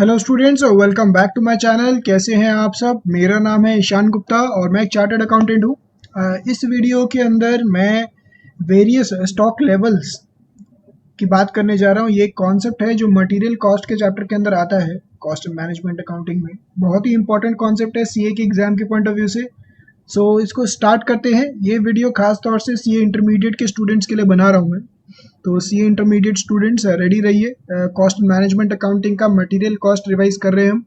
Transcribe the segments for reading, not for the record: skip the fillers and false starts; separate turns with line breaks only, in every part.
Hello students, welcome back to my channel. कैसे हैं आप सब? मेरा नाम है ईशान गुप्ता और मैं एक चार्टर्ड अकाउंटेंट हूँ। इस वीडियो के अंदर मैं वेरियस स्टॉक लेवल्स की बात करने जा रहा हूँ। ये एक कॉन्सेप्ट है जो मटेरियल कॉस्ट के चैप्टर के अंदर आता है, कॉस्ट एंड मैनेजमेंट अकाउंटिंग में। बहुत ही इंपॉर्टेंट कॉन्सेप्ट है सीए के एग्जाम के पॉइंट ऑफ व्यू से। सो इसको स्टार्ट करते हैं। ये वीडियो खास तौर से सीए इंटरमीडिएट के स्टूडेंट्स के लिए बना रहा हूँ मैं। तो सीए इंटरमीडिएट स्टूडेंट्स रेडी रहिए। कॉस्ट मैनेजमेंट अकाउंटिंग का मटेरियल कॉस्ट रिवाइज कर रहे हैं हम।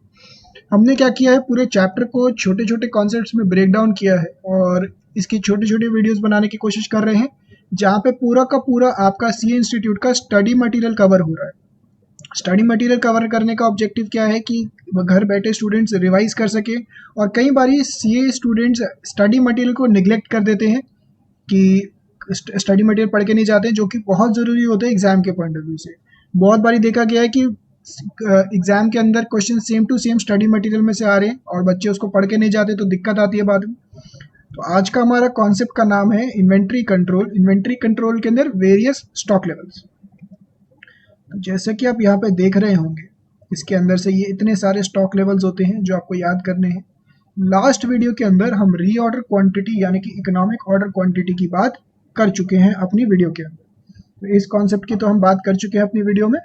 हमने क्या किया है, पूरे चैप्टर को छोटे छोटे कॉन्सेप्ट्स में ब्रेक डाउन किया है और इसकी छोटी छोटी वीडियोस बनाने की कोशिश कर रहे हैं, जहाँ पे पूरा का पूरा आपका सीए इंस्टीट्यूट का स्टडी मटेरियल कवर हो रहा है। स्टडी मटेरियल कवर करने का ऑब्जेक्टिव क्या है कि घर बैठे स्टूडेंट्स रिवाइज कर सके। और कई बार सीए स्टूडेंट्स स्टडी मटेरियल को निगलेक्ट कर देते हैं कि स्टडी मटेरियल पढ़ के नहीं जाते, जो कि बहुत ज़रूरी होता है एग्जाम के पॉइंट ऑफ व्यू से। बहुत बारी देखा गया है कि एग्जाम के अंदर question same to same study material में से आ रहे हैं और बच्चे उसको पढ़ के नहीं जाते, तो दिक्कत आती है बाद में। तो आज का हमारा कॉन्सेप्ट का नाम है इन्वेंट्री कंट्रोल। इन्वेंट्री कंट्रोल के अंदर वेरियस स्टॉक लेवल्स। तो जैसे कि आप यहाँ पे देख रहे होंगे, इसके अंदर से ये इतने सारे स्टॉक लेवल्स होते हैं जो आपको याद करने हैं। लास्ट वीडियो के अंदर हम रीऑर्डर क्वांटिटी यानी कि इकोनॉमिक ऑर्डर क्वांटिटी की बात कर चुके हैं अपनी वीडियो के अंदर। तो इस कॉन्सेप्ट की तो हम बात कर चुके हैं अपनी वीडियो में।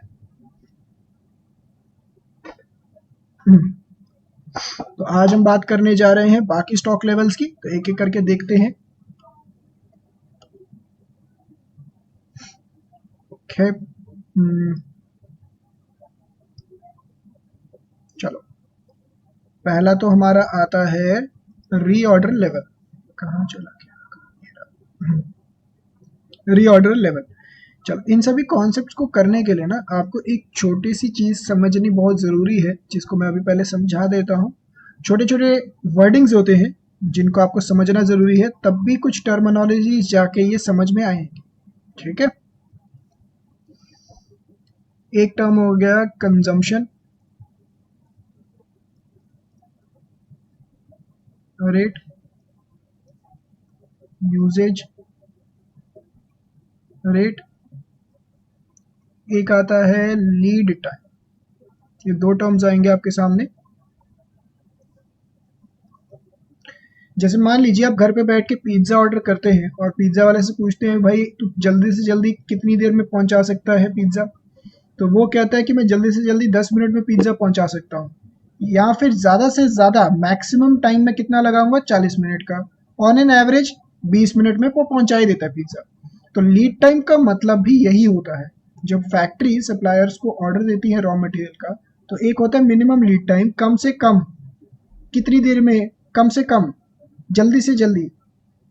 तो आज हम बात करने जा रहे हैं बाकी स्टॉक लेवल्स की। तो एक एक करके देखते हैं। ओके, चलो, पहला तो हमारा आता है रीऑर्डर लेवल। कहाँ चला गया रीऑर्डर लेवल? चलो, इन सभी कॉन्सेप्ट्स को करने के लिए ना आपको एक छोटी सी चीज समझनी बहुत जरूरी है, जिसको मैं अभी पहले समझा देता हूँ। छोटे छोटे वर्डिंग्स होते हैं जिनको आपको समझना जरूरी है, तब भी कुछ टर्मिनोलॉजी जाके ये समझ में आएंगी। ठीक है, एक टर्म हो गया कंजम्पशन रेट, यूजेज रेट, एक आता है लीड टाइम। ये दो टर्म्स आएंगे आपके सामने। जैसे मान लीजिए आप घर पे बैठ के पिज्ज़ा ऑर्डर करते हैं और पिज्ज़ा वाले से पूछते हैं, भाई तू जल्दी से जल्दी कितनी देर में पहुंचा सकता है पिज्ज़ा? तो वो कहता है कि मैं जल्दी से जल्दी 10 मिनट में पिज्ज़ा पहुंचा सकता हूँ, या फिर ज़्यादा से ज़्यादा मैक्सिमम टाइम में कितना लगाऊंगा, 40 मिनट का। ऑन एन एवरेज 20 मिनट में वो पहुंचा ही देता है पिज्ज़ा। तो लीड टाइम का मतलब भी यही होता है। जब फैक्ट्री सप्लायर्स को ऑर्डर देती है रॉ मटेरियल का, तो एक होता है मिनिमम लीड टाइम, कम से कम कितनी देर में, कम से कम, जल्दी से जल्दी,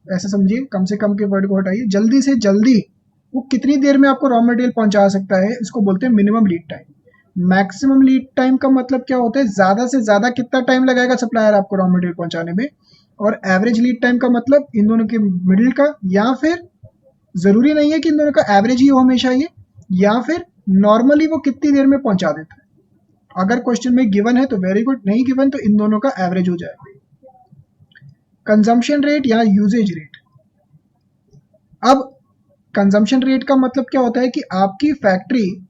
ऐसा समझिए, कम से कम के वर्ड को हटाइए, जल्दी से जल्दी वो कितनी देर में आपको रॉ मटेरियल पहुंचा सकता है, इसको बोलते हैं minimum lead time. Maximum lead time का मतलब क्या होता है, ज्यादा से ज्यादा कितना टाइम लगाएगा सप्लायर आपको रॉ मटेरियल पहुंचाने में। और एवरेज लीड टाइम का मतलब इन दोनों के मिडिल का, या फिर जरूरी नहीं है कि इन दोनों का एवरेज ही हो हमेशा ये, या फिर नॉर्मली वो कितनी देर में पहुंचा देता है। अगर क्वेश्चन में गिवन है तो वेरी गुड, नहीं गिवन तो इन दोनों का एवरेज हो जाएगा। कंजम्पशन रेट या यूजेज रेट। अब कंजम्पशन रेट का मतलब क्या होता है कि आपकी फैक्ट्री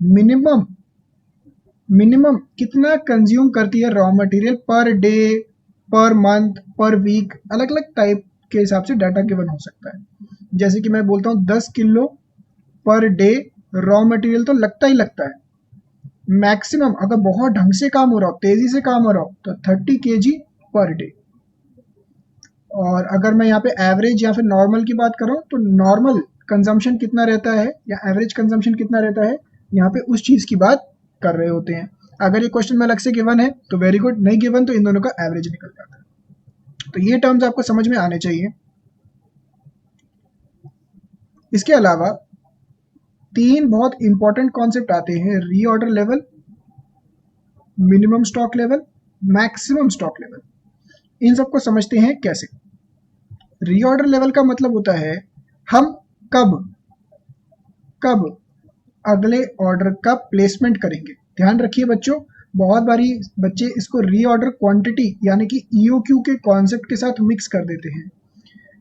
मिनिमम कितना कंज्यूम करती है raw material per day, per month, per week, अलग अलग टाइप के हिसाब से डाटा गिवन हो सकता है। जैसे कि मैं बोलता हूँ 10 kilo per day raw material तो लगता ही लगता है। मैक्सिमम अगर बहुत ढंग से काम हो रहा हो, तेजी से काम हो रहा हो, तो 30 केजी पर डे। और अगर मैं यहाँ पे एवरेज या फिर नॉर्मल की बात करूँ, तो नॉर्मल कंजम्पशन कितना रहता है या एवरेज कंजम्पशन कितना रहता है, यहाँ पे उस चीज की बात कर रहे होते हैं। अगर ये क्वेश्चन में अलग से गिवन है तो वेरी गुड, नहीं गिवन तो इन दोनों का एवरेज निकल जाता है। तो ये टर्म्स आपको समझ में आने चाहिए। इसके अलावा तीन बहुत इंपॉर्टेंट कॉन्सेप्ट आते हैं: reorder level, minimum stock level, maximum stock level. इन सबको समझते हैं कैसे। रीऑर्डर लेवल का मतलब होता है हम कब अगले ऑर्डर का प्लेसमेंट करेंगे। ध्यान रखिए बच्चों, बहुत बारी बच्चे इसको रीऑर्डर क्वांटिटी यानी कि ईओक्यू के कॉन्सेप्ट के साथ मिक्स कर देते हैं।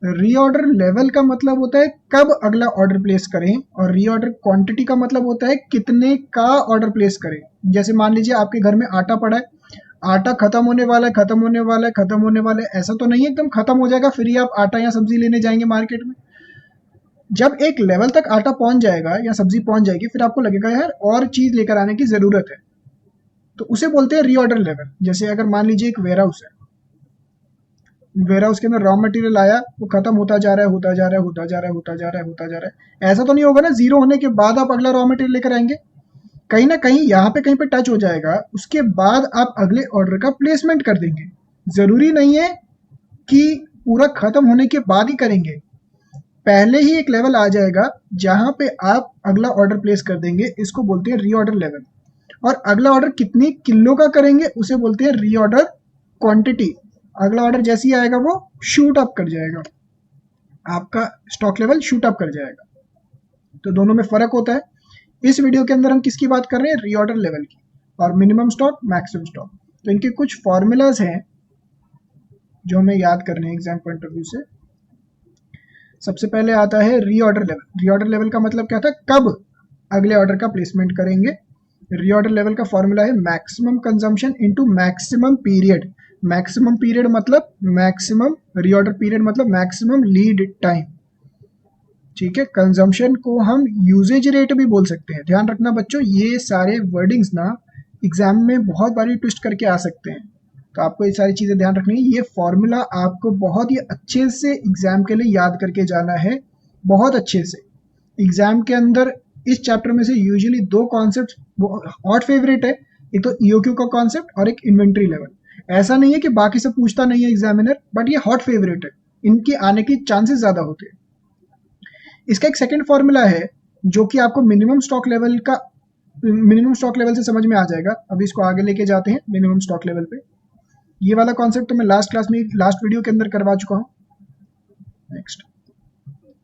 रीऑर्डर लेवल का मतलब होता है कब अगला ऑर्डर प्लेस करें, और रीऑर्डर क्वांटिटी का मतलब होता है कितने का ऑर्डर प्लेस करें। जैसे मान लीजिए आपके घर में आटा पड़ा है, आटा खत्म होने वाला है, खत्म होने वाला है, खत्म होने वाला है, ऐसा तो नहीं है एकदम खत्म हो जाएगा फिर ही आप आटा या सब्जी लेने जाएंगे मार्केट में। जब एक लेवल तक आटा पहुंच जाएगा या सब्जी पहुंच जाएगी, फिर आपको लगेगा यार और चीज लेकर आने की जरूरत है, तो उसे बोलते हैं रीऑर्डर लेवल। जैसे अगर मान लीजिए एक वेयर हाउस है, वेयर हाउस के अंदर रॉ मटेरियल आया, वो खत्म होता जा रहा है, होता जा रहा है, होता जा रहा है, होता जा रहा है, होता जा रहा है, ऐसा तो नहीं होगा ना जीरो होने के बाद आप अगला रॉ मटेरियल लेकर आएंगे। कहीं ना कहीं यहाँ पे कहीं पे टच हो जाएगा, उसके बाद आप अगले ऑर्डर का प्लेसमेंट कर देंगे। जरूरी नहीं है कि पूरा खत्म होने के बाद ही करेंगे, पहले ही एक लेवल आ जाएगा जहां पे आप अगला ऑर्डर प्लेस कर देंगे, इसको बोलते हैं रीऑर्डर लेवल। और अगला ऑर्डर कितनी किलो का करेंगे उसे बोलते हैं रीऑर्डर क्वांटिटी। अगला ऑर्डर जैसे ही आएगा वो शूट अप कर जाएगा, आपका स्टॉक लेवल शूट अप कर जाएगा। तो दोनों में फर्क होता है। इस वीडियो के अंदर हम किसकी बात कर रहे हैं, रीऑर्डर लेवल की, और मिनिमम स्टॉक, मैक्सिमम स्टॉक। तो इनके कुछ फॉर्मूलाज हैं जो हमें याद करने हैं एग्जाम पॉइंट ऑफ व्यू से। सबसे पहले आता है रीऑर्डर लेवल। रीऑर्डर लेवल का मतलब क्या था, कब अगले ऑर्डर का प्लेसमेंट करेंगे। रीऑर्डर लेवल का फॉर्मूला है maximum consumption into maximum period. Maximum period मतलब मैक्सिमम, रीऑर्डर पीरियड मतलब मैक्सिमम लीड टाइम। ठीक है, कंजम्पशन को हम यूजेज रेट भी बोल सकते हैं। ध्यान रखना बच्चों, ये सारे वर्डिंग्स ना एग्जाम में बहुत बारी ट्विस्ट करके आ सकते हैं, तो आपको ये सारी चीज़ें ध्यान रखनी है। ये फॉर्मूला आपको बहुत ही अच्छे से एग्जाम के लिए याद करके जाना है, बहुत अच्छे से। एग्जाम के अंदर इस चैप्टर में से यूजुअली दो कॉन्सेप्ट हॉट फेवरेट है, एक तो ईओक्यू का कॉन्सेप्ट और एक इन्वेंट्री लेवल। ऐसा नहीं है कि बाकी सब पूछता नहीं है एग्जामिनर, बट ये हॉट फेवरेट है, इनके आने के चांसेस ज़्यादा होते हैं। इसका एक सेकेंड फॉर्मूला है जो कि आपको मिनिमम स्टॉक लेवल से समझ में आ जाएगा। अभी इसको आगे लेके जाते हैं मिनिमम स्टॉक लेवल पे। ये वाला कॉन्सेप्ट तो मैं लास्ट क्लास में, लास्ट वीडियो के अंदर करवा चुका हूँ। नेक्स्ट,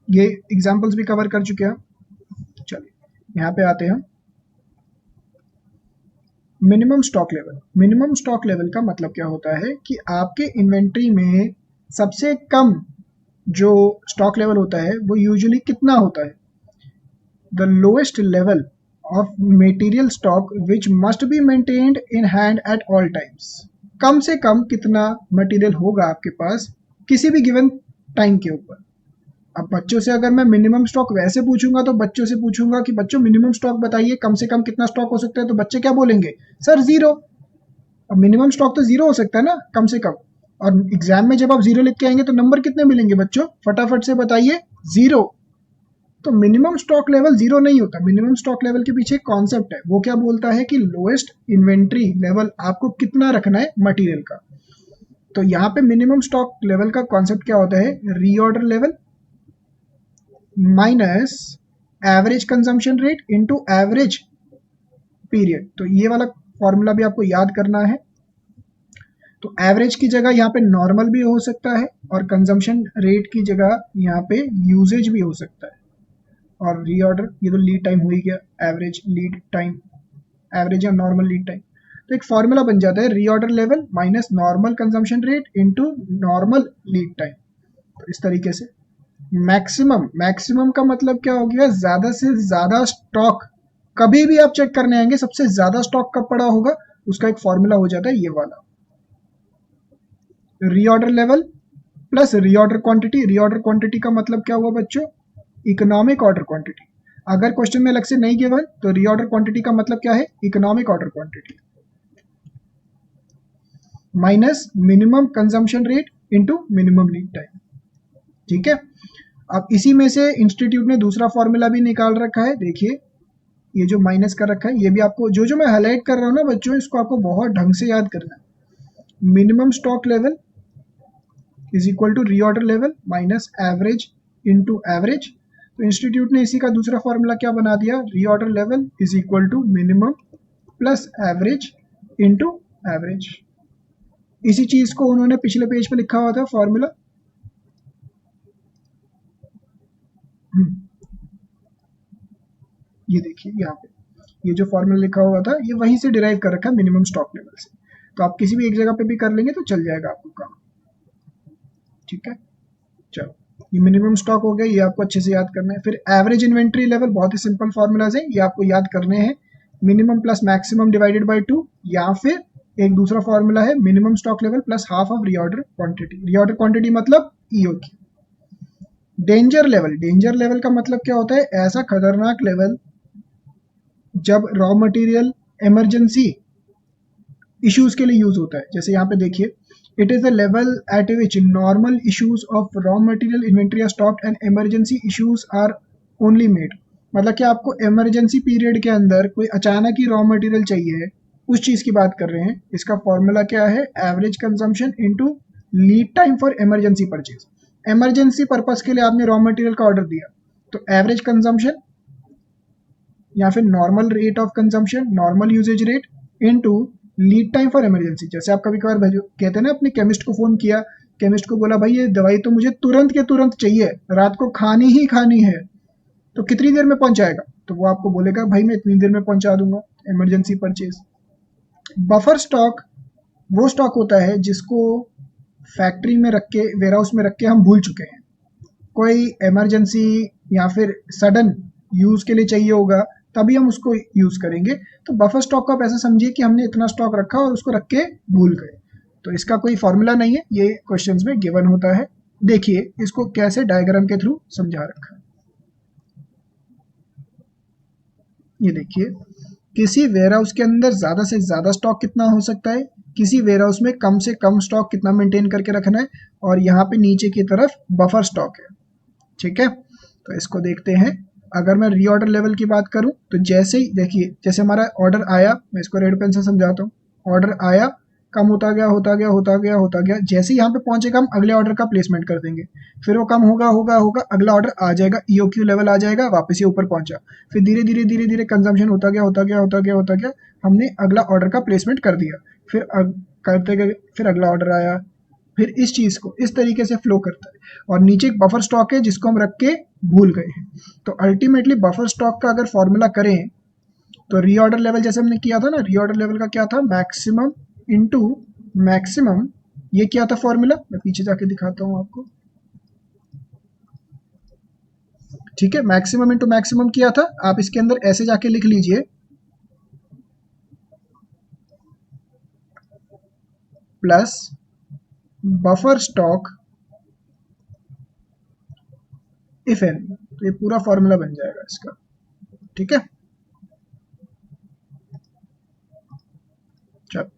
ये एग्जांपल्स भी कवर कर चुके हैं। चलिए यहाँ पे आते हैं हम। Minimum stock level. Minimum stock level का मतलब क्या होता है कि आपके इन्वेंट्री में सबसे कम जो स्टॉक लेवल होता है वो यूजुअली कितना होता है, the lowest level of material stock which must be maintained in hand at all times. कम से कम कितना मटेरियल होगा आपके पास किसी भी गिवन टाइम के ऊपर। अब बच्चों से अगर मैं मिनिमम स्टॉक वैसे पूछूंगा तो बच्चों से पूछूंगा कि बच्चों मिनिमम स्टॉक बताइए, कम से कम कितना स्टॉक हो सकता है, तो बच्चे क्या बोलेंगे, सर जीरो। अब मिनिमम स्टॉक तो जीरो हो सकता है ना, कम से कम। और एग्जाम में जब आप जीरो लिख के आएंगे तो नंबर कितने मिलेंगे बच्चों, फटाफट से बताइए, जीरो। तो मिनिमम स्टॉक लेवल जीरो नहीं होता। मिनिमम स्टॉक लेवल के पीछे कॉन्सेप्ट है, वो क्या बोलता है कि लोएस्ट इन्वेंट्री लेवल आपको कितना रखना है मटेरियल का। तो यहाँ पे मिनिमम स्टॉक लेवल का कॉन्सेप्ट क्या होता है, reorder level minus average consumption rate into average period. तो ये वाला फॉर्मूला भी आपको याद करना है। तो एवरेज की जगह यहाँ पे नॉर्मल भी हो सकता है, और कंजम्पशन रेट की जगह यहाँ पे यूजेज भी हो सकता है। और रीऑर्डर, ये तो लीड टाइम हो ही गया, एवरेज लीड टाइम, एवरेज या नॉर्मल लीड टाइम। तो एक फॉर्मूला बन जाता है reorder level minus normal consumption rate into normal lead time. तो इस तरीके से मैक्सिमम, मैक्सिमम का मतलब क्या हो गया, ज्यादा से ज्यादा स्टॉक। कभी भी आप चेक करने आएंगे सबसे ज्यादा स्टॉक कब पड़ा होगा, उसका एक फॉर्मूला हो जाता है ये वाला, reorder level plus reorder quantity. Reorder quantity का मतलब क्या हुआ बच्चों, इकोनॉमिक ऑर्डर क्वांटिटी। अगर क्वेश्चन में अलग से नहीं गिवन तो रीऑर्डर क्वांटिटी का मतलब क्या है, economic order quantity minus minimum consumption rate into minimum lead time. ठीक है, अब इसी में से इंस्टीट्यूट ने दूसरा फॉर्मूला भी निकाल रखा है। देखिए ये जो माइनस कर रखा है, ये भी आपको, जो मैं हाईलाइट कर रहा हूँ ना बच्चों, इसको आपको बहुत ढंग से याद करना है। Minimum stock level is equal to reorder level minus average into average. तो इंस्टीट्यूट ने इसी का दूसरा फॉर्मूला क्या बना दिया, reorder level is equal to minimum plus average into average. इसी चीज को उन्होंने पिछले पेज पे लिखा हुआ था फॉर्मूला। ये देखिए यहाँ पे ये जो फॉर्मूला लिखा हुआ था, ये वहीं से डिराइव कर रखा है मिनिमम स्टॉक लेवल से। तो आप किसी भी एक जगह पे भी कर लेंगे तो चल जाएगा आपको काम। ठीक है, चलो। ये मिनिमम स्टॉक हो गया, ये आपको अच्छे से याद करना है। फिर एवरेज इन्वेंट्री लेवल, बहुत ही सिंपल फार्मूलाज हैं, ये आपको याद करने हैं। Minimum plus maximum divided by 2, या फिर एक दूसरा फार्मूला है minimum stock level plus half of reorder quantity. Reorder quantity मतलब EOQ. Danger level, danger level का मतलब क्या होता है? ऐसा खतरनाक लेवल जब रॉ मटेरियल इमरजेंसी इश्यूज के लिए यूज होता है। जैसे यहाँ पे देखिए, it is the level at which normal issues of raw material inventory are stopped and emergency issues are only made. मतलब कि आपको इमरजेंसी पीरियड के अंदर कोई अचानक ही रॉ मटेरियल चाहिए, उस चीज की बात कर रहे हैं। इसका फॉर्मूला क्या है? Average consumption into lead time for emergency purchase. Emergency purpose के लिए आपने रॉ मटेरियल का ऑर्डर दिया, तो एवरेज कंजम्पशन या फिर normal rate of consumption, normal usage rate into lead time for emergency. जैसे आप कभी कभार कहते हैं ना, अपने केमिस्ट को फोन किया, केमिस्ट को बोला भाई ये दवाई तो मुझे तुरंत के तुरंत चाहिए, रात को खानी ही खानी है, तो कितनी देर में पहुंचाएगा? तो वो आपको बोलेगा भाई मैं इतनी देर में पहुंचा दूंगा, इमरजेंसी परचेज। बफर स्टॉक वो स्टॉक होता है जिसको फैक्ट्री में रख के, वेयर हाउस में रख के हम भूल चुके हैं, कोई इमरजेंसी या फिर सडन यूज के लिए चाहिए होगा, तभी हम उसको यूज करेंगे। तो बफर स्टॉक को आप ऐसा समझिए कि हमने इतना स्टॉक रखा और उसको रख के भूल गए। तो इसका कोई फॉर्मूला नहीं है, ये क्वेश्चंस में गिवन होता है। देखिए इसको कैसे डायग्राम के थ्रू समझा रखा है। ये देखिए, किसी वेयरहाउस के अंदर ज्यादा से ज्यादा स्टॉक कितना हो सकता है, किसी वेयरहाउस में कम से कम स्टॉक कितना मेंटेन करके रखना है, और यहाँ पे नीचे की तरफ बफर स्टॉक है। ठीक है, तो इसको देखते हैं। अगर मैं रीऑर्डर लेवल की बात करूं तो जैसे ही देखिए, जैसे हमारा ऑर्डर आया, मैं इसको रेड पेन से समझाता हूँ। ऑर्डर आया, कम होता गया होता गया होता गया होता गया, जैसे ही यहाँ पे पहुंचेगा हम अगले ऑर्डर का प्लेसमेंट कर देंगे, फिर वो कम होगा होगा होगा, अगला ऑर्डर आ जाएगा, ईओक्यू लेवल आ जाएगा, वापस ये ऊपर पहुंचा, फिर धीरे धीरे धीरे धीरे कंजम्पशन होता गया होता गया होता गया होता गया, हमने अगला ऑर्डर का प्लेसमेंट कर दिया, फिर करते गए, फिर अगला ऑर्डर आया, फिर इस चीज को इस तरीके से फ्लो करता है। और नीचे एक बफर स्टॉक है जिसको हम रख के भूल गए हैं। तो अल्टीमेटली बफर स्टॉक का अगर फॉर्मूला करें तो रीऑर्डर लेवल जैसे हमने किया था ना, रीऑर्डर लेवल का क्या था? Maximum into maximum. ये क्या था फॉर्मूला? मैं पीछे जाके दिखाता हूं आपको। ठीक है, मैक्सिमम इनटू मैक्सिमम किया था। आप इसके अंदर ऐसे जाके लिख लीजिए, plus buffer stock if any. तो ये पूरा फॉर्मूला बन जाएगा इसका। ठीक है, चलो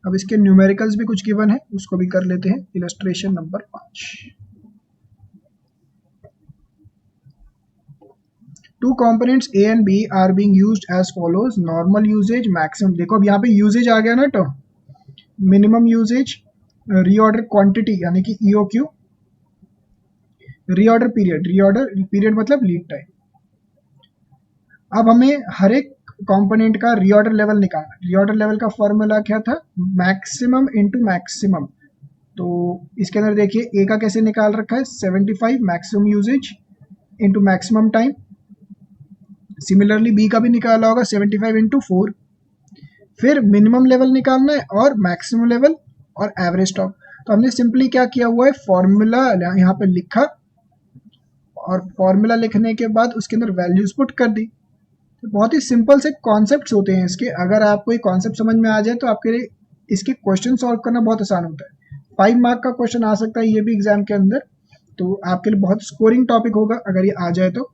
अब इसके न्यूमेरिकल्स भी कुछ गिवन है, उसको भी कर लेते हैं। Illustration number 5। Two components A and B are being used as follows, normal usage, maximum. देखो अब यहाँ पे यूजेज आ गया ना term, minimum usage, reorder quantity यानी कि EOQ, reorder period, reorder period मतलब लीड टाइम। अब हमें हर एक कंपोनेंट का रीऑर्डर लेवल निकालना। रीऑर्डर लेवल का फॉर्मूला क्या था? Maximum into maximum. तो इसके अंदर देखिए ए का कैसे निकाल रखा है, 75 maximum usage into maximum time. Similarly B का भी निकाला होगा 75 इंटू 4। फिर मिनिमम लेवल निकालना है और मैक्सिमम लेवल और एवरेज स्टॉक। तो हमने सिंपली क्या किया हुआ है, फॉर्मूला यहाँ पे लिखा और फॉर्मूला लिखने के बाद उसके अंदर वैल्यूज पुट कर दी। तो बहुत ही सिंपल से कॉन्सेप्ट्स होते हैं इसके। अगर आपको ये कॉन्सेप्ट समझ में आ जाए तो आपके लिए इसके क्वेश्चन सॉल्व करना बहुत आसान होता है। 5 मार्क का क्वेश्चन आ सकता है ये भी एग्जाम के अंदर, तो आपके लिए बहुत स्कोरिंग टॉपिक होगा अगर ये आ जाए तो।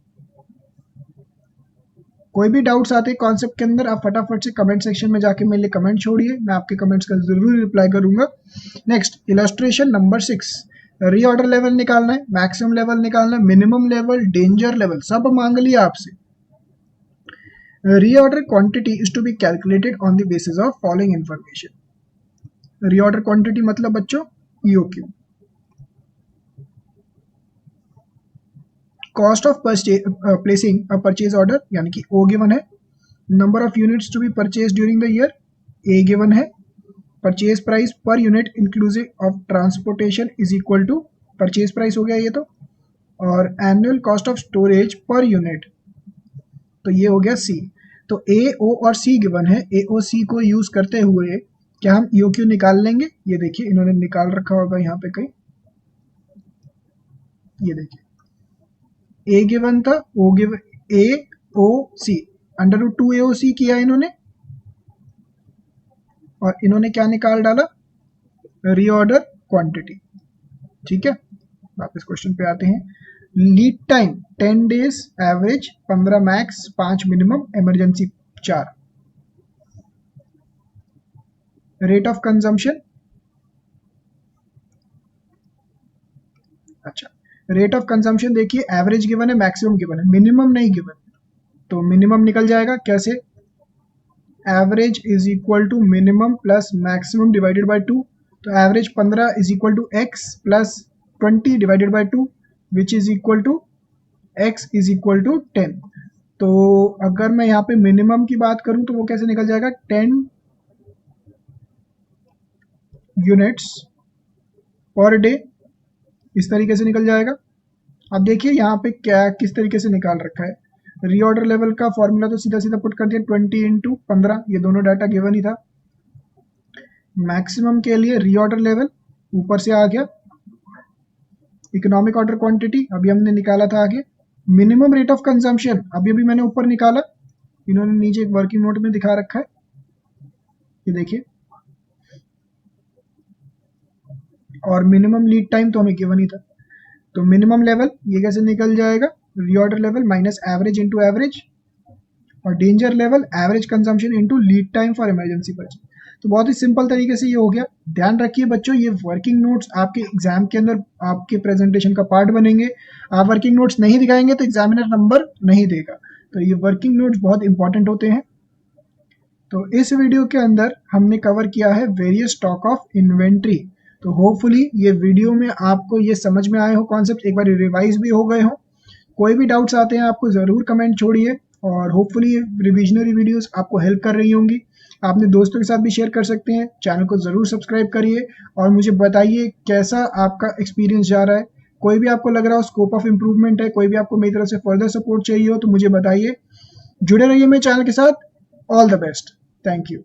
कोई भी डाउट्स आते हैं कॉन्सेप्ट के अंदर, आप फटाफट से कमेंट सेक्शन में जाके मेरे लिए कमेंट छोड़िए, मैं आपके कमेंट्स का जरूर रिप्लाई करूंगा। Next, illustration number 6। Reorder level निकालना है, मैक्सिमम लेवल निकालना है, मिनिमम लेवल, डेंजर लेवल, सब मांग लिया आपसे। Reorder quantity is to be calculated on the basis of following information. Reorder quantity मतलब बच्चों EOQ. Cost of placing a purchase order यानी कि ओ गिवन है। Number of units to be purchase during the year, A given है। Purchase price per unit inclusive of transportation is equal to, purchase price हो गया ये तो, और annual cost of storage per unit, तो ये हो गया सी। तो ए, ओ और सी गिवन है। ए ओ सी को यूज करते हुए क्या हम ईओक्यू निकाल लेंगे? ये देखिए इन्होंने निकाल रखा होगा यहाँ पे कहीं, ये देखिए ए गिवन था, ओ गिवन, ए ओ सी, √2 AOC किया इन्होंने, और इन्होंने क्या निकाल डाला, रीऑर्डर क्वांटिटी। ठीक है, वापस क्वेश्चन पे आते हैं। Lead time 10 days, average 15 max, 5 minimum, emergency 4। Rate of consumption, अच्छा रेट ऑफ कंजम्पशन देखिए, एवरेज गिवन है, मैक्सिमम गिवन है, मिनिमम नहीं गिवन, तो मिनिमम निकल जाएगा कैसे, average is equal to minimum plus maximum divided by 2, तो average 15 is equal to x plus 20 divided by 2 which is equal to x is equal to 10। तो अगर मैं यहाँ पे मिनिमम की बात करूं तो वो कैसे निकल जाएगा, 10 यूनिट्स पर डे, इस तरीके से निकल जाएगा। अब देखिए यहाँ पे क्या किस तरीके से निकाल रखा है, रीऑर्डर लेवल का फॉर्मूला तो सीधा सीधा पुट कर दिया, 20 × 15, ये दोनों डाटा गिवन ही था। मैक्सिमम के लिए रीऑर्डर लेवल ऊपर से आ गया, इकोनॉमिक ऑर्डर क्वांटिटी अभी हमने निकाला था आगे, मिनिमम रेट ऑफ कंजम्पशन अभी अभी मैंने ऊपर निकाला, इन्होंने नीचे एक वर्किंग नोट में दिखा रखा है, ये देखिए, और मिनिमम लीड टाइम तो हमें गिवन ही था, तो मिनिमम लेवल ये कैसे निकल जाएगा, reorder level minus average into average, और danger level average consumption into lead time for emergency purchase. तो बहुत ही सिंपल तरीके से ये हो गया। ध्यान रखिए बच्चों, ये वर्किंग नोट्स आपके एग्जाम के अंदर आपके प्रेजेंटेशन का पार्ट बनेंगे। आप वर्किंग नोट्स नहीं दिखाएंगे तो एग्जामिनर नंबर नहीं देगा, तो ये वर्किंग नोट्स बहुत इंपॉर्टेंट होते हैं। तो इस वीडियो के अंदर हमने कवर किया है वेरियस स्टॉक ऑफ इन्वेंट्री। तो होपफुली ये वीडियो में आपको ये समझ में आए हो कॉन्सेप्ट, एक बार रिवाइज भी हो गए हो। कोई भी डाउट्स आते हैं आपको ज़रूर कमेंट छोड़िए, और होपफुली रिविजनरी वीडियोस आपको हेल्प कर रही होंगी। आपने दोस्तों के साथ भी शेयर कर सकते हैं। चैनल को ज़रूर सब्सक्राइब करिए और मुझे बताइए कैसा आपका एक्सपीरियंस जा रहा है। कोई भी आपको लग रहा हो स्कोप ऑफ इम्प्रूवमेंट है, कोई भी आपको मेरी तरफ से फर्दर सपोर्ट चाहिए हो तो मुझे बताइए। जुड़े रहिए मेरे चैनल के साथ। All the best, thank you.